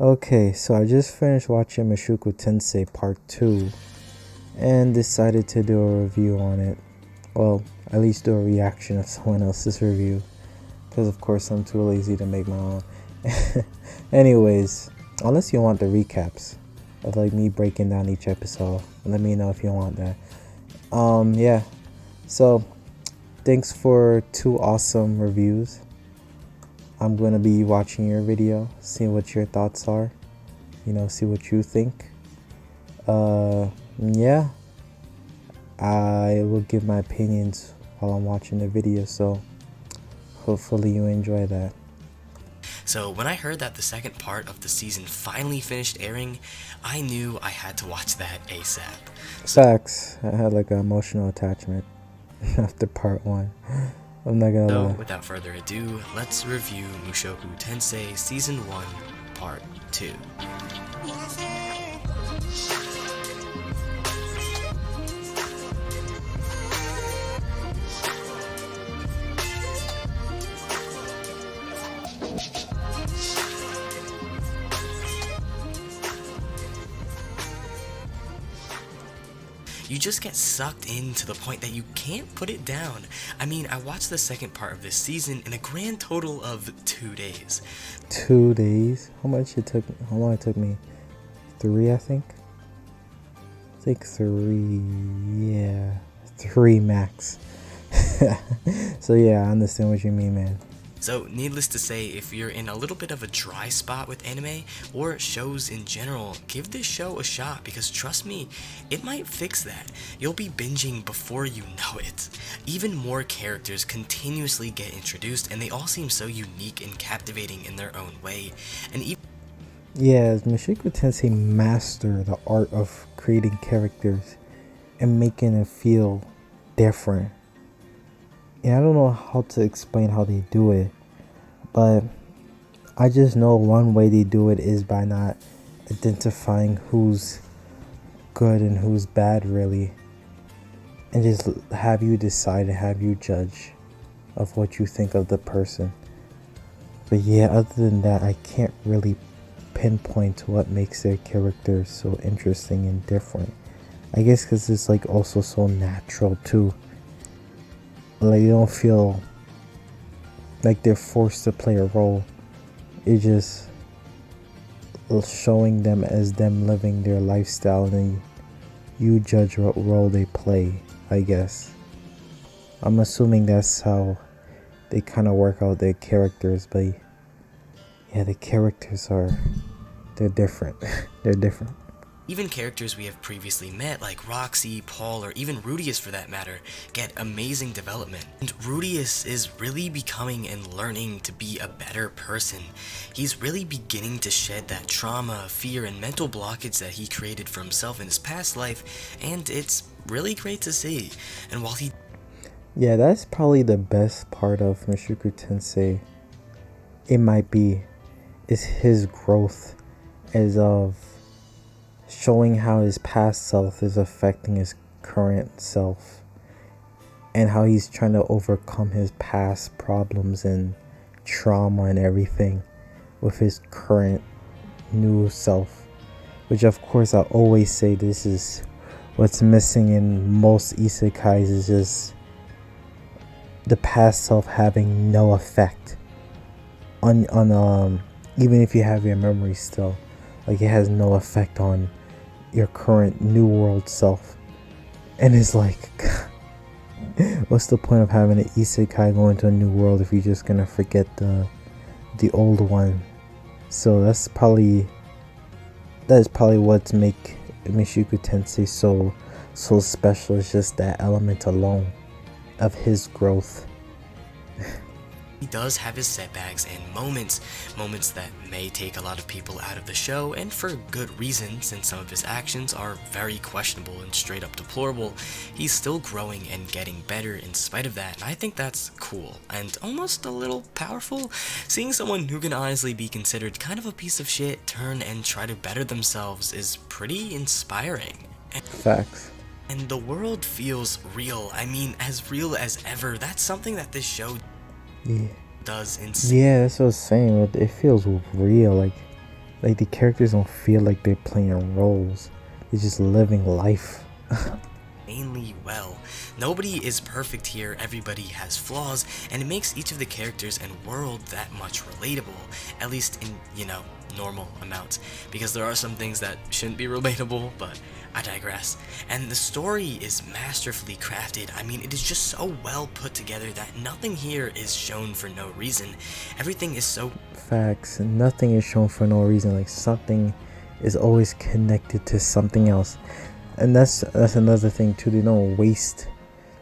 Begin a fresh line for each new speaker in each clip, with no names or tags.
Okay, so I just finished watching Mushoku Tensei Part 2 and decided to do a review on it. Well, at least do a reaction of someone else's review, because of course I'm too lazy to make my own. Anyways, unless you want the recaps of like me breaking down each episode, let me know if you want that. Yeah, so thanks for TooAwesome reviews. I'm going to be watching your video, seeing what your thoughts are, see what you think. Yeah, I will give my opinions while I'm watching the video, so hopefully you enjoy that.
So when I heard that the second part of the season finally finished airing, I knew I had to watch that ASAP.
Facts. I had like an emotional attachment after part 1. I'm not gonna lie.
So without further ado, let's review Mushoku Tensei Season 1, Part 2. You just get sucked in to the point that you can't put it down. I mean, I watched the second part of this season in a grand total of 2 days.
2 days? How long it took me? 3, I think? I think 3, yeah. 3 max. So yeah, I understand what you mean, man.
So, needless to say, if you're in a little bit of a dry spot with anime, or shows in general, give this show a shot, because trust me, it might fix that. You'll be binging before you know it. Even more characters continuously get introduced, and they all seem so unique and captivating in their own way. And even
yeah, Mushoku Tensei mastered the art of creating characters and making it feel different. And I don't know how to explain how they do it, but I just know one way they do it is by not identifying who's good and who's bad, really, and just have you decide and have you judge of what you think of the person. But yeah, other than that, I can't really pinpoint what makes their characters so interesting and different. I guess because it's like also so natural too. Like, you don't feel like they're forced to play a role. It's just showing them as them living their lifestyle, and then you judge what role they play, I guess. I'm assuming that's how they kind of work out their characters, but yeah, the characters they're different. They're different.
even characters we have previously met, like Roxy, Paul, or even Rudeus for that matter, get amazing development. And Rudeus is really becoming and learning to be a better person. He's really beginning to shed that trauma, fear, and mental blockage that he created for himself in his past life, and it's really great to see. And while he...
Yeah, that's probably the best part of Mushoku Tensei. It might be, is his growth as of showing how his past self is affecting his current self, and how he's trying to overcome his past problems and trauma and everything with his current new self. Which of course I always say this is what's missing in most isekais, is just the past self having no effect on even if you have your memory still. Like, it has no effect on your current new world self. And it's like, what's the point of having an isekai go into a new world if you're just gonna forget the old one? So that's probably what's make Mushoku Tensei so special. It's just that element alone of his growth.
He does have his setbacks and moments that may take a lot of people out of the show, and for good reason, since some of his actions are very questionable and straight up deplorable. He's still growing and getting better in spite of that, and I think that's cool, and almost a little powerful. Seeing someone who can honestly be considered kind of a piece of shit turn and try to better themselves is pretty inspiring.
Facts.
And the world feels real. I mean, as real as ever. That's something that this show does insane.
Yeah, that's what I was saying. It feels real. Like, Like, the characters don't feel like they're playing roles. They're just living life.
Mainly well. Nobody is perfect here, everybody has flaws, and it makes each of the characters and world that much relatable, at least in, normal amounts, because there are some things that shouldn't be relatable, but I digress. And the story is masterfully crafted. I mean, it is just so well put together that nothing here is shown for no reason. Everything is so...
Facts. Nothing is shown for no reason. Like, something is always connected to something else. And that's another thing too. They don't waste.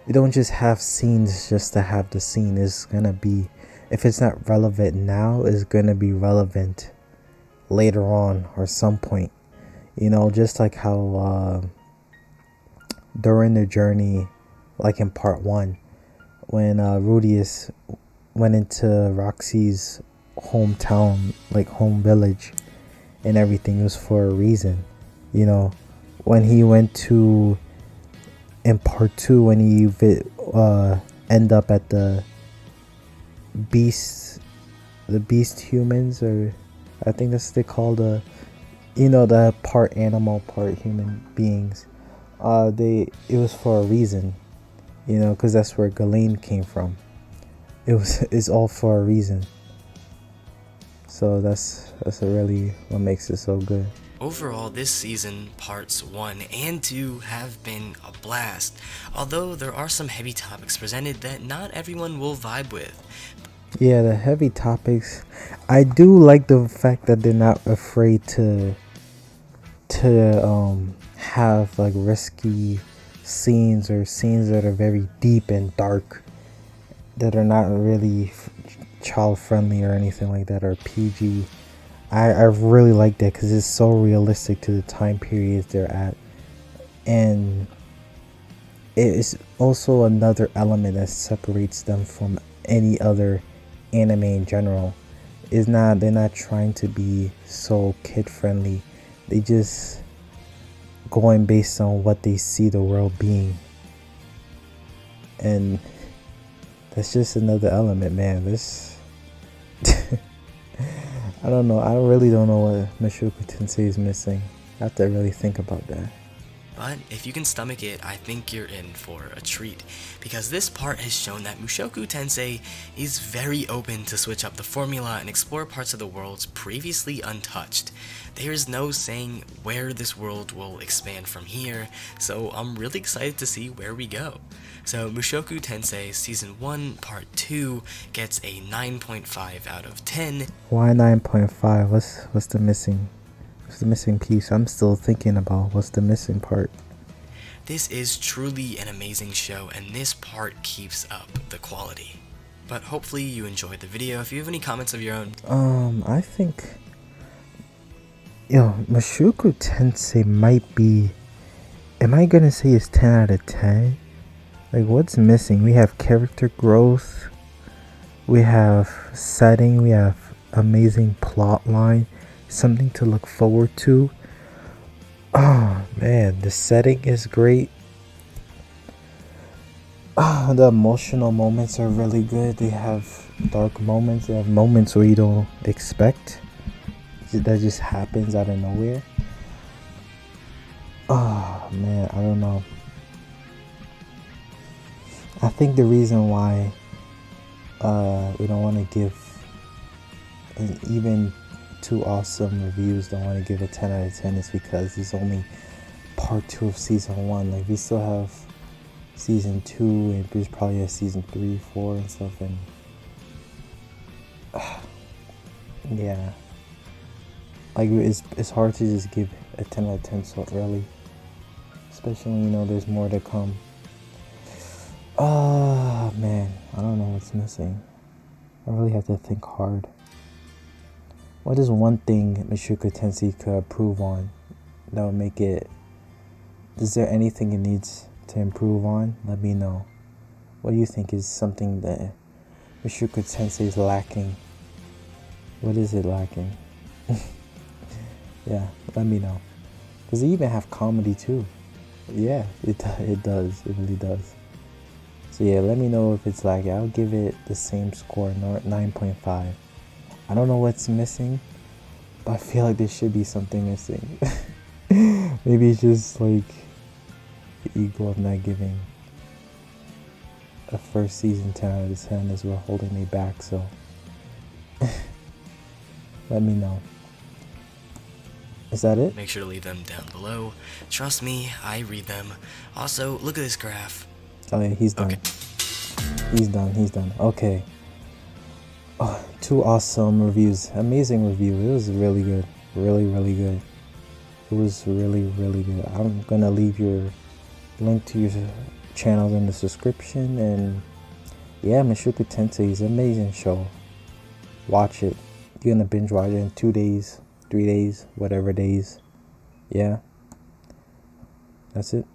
They don't just have scenes just to have the scene. It's gonna be, if it's not relevant now, it's gonna be relevant later on or some point. Just like how during the journey, like in part 1, when Rudeus went into Roxy's hometown, like home village, and everything, was for a reason. When he went to, in part 2, when he end up at the beast humans, or I think that's what they call the part animal, part human beings. It was for a reason, because that's where Ghislaine came from. It's all for a reason. So that's really what makes it so good.
Overall, this season, parts 1 and 2 have been a blast, although there are some heavy topics presented that not everyone will vibe with.
Yeah, the heavy topics. I do like the fact that they're not afraid to have like risky scenes, or scenes that are very deep and dark, that are not really child friendly or anything like that, or PG. I really like that because it's so realistic to the time periods they're at, and it is also another element that separates them from any other anime in general. They're not trying to be so kid friendly. They just going based on what they see the world being, and that's just another element, man. This I don't know. I really don't know what Mushoku Tensei is missing. I have to really think about that.
But if you can stomach it, I think you're in for a treat, because this part has shown that Mushoku Tensei is very open to switch up the formula and explore parts of the worlds previously untouched. There is no saying where this world will expand from here, so I'm really excited to see where we go. So Mushoku Tensei Season 1 Part 2 gets a 9.5 out of 10.
Why 9.5? What's the missing piece? I'm still thinking about what's the missing part.
This is truly an amazing show, and this part keeps up the quality. But hopefully you enjoyed the video. If you have any comments of your own...
I think... Mushoku Tensei might be... Am I gonna say it's 10 out of 10? Like, what's missing? We have character growth. We have setting. We have amazing plot line. Something to look forward to. Oh man, the setting is great. The emotional moments are really good. They have dark moments. They have moments where you don't expect. That just happens out of nowhere. Oh man, I don't know. I think the reason why we don't want to give even TooAwesome reviews don't want to give it 10 out of 10 is because it's only part 2 of season 1. Like, we still have season 2, and there's probably a season 3, 4 and stuff, and yeah, like, it's hard to just give a 10 out of 10 so early, especially when there's more to come. Oh man, I don't know what's missing. I really have to think hard. What is one thing Mushoku Tensei could improve on that would make it... Is there anything it needs to improve on? Let me know. What do you think is something that Mushoku Tensei is lacking? What is it lacking? Yeah, let me know. Does it even have comedy too? Yeah, it does. It really does. So yeah, let me know if it's lacking. I'll give it the same score, 9.5. I don't know what's missing, But I feel like there should be something missing. Maybe it's just like the ego of not giving a first season 10 out of 10 is what holding me back, so let me know. Is that it?
Make sure to leave them down below. Trust me, I read them. Also, look at this graph.
Oh yeah, he's done.
Okay.
He's done. Okay. Oh, TooAwesome reviews. Amazing review. It was really good. Really, really good. It was really, really good. I'm gonna leave your link to your channel in the description. And yeah, Mushoku Tensei is an amazing show. Watch it. You're gonna binge watch it in 2 days, 3 days, whatever days. Yeah. That's it.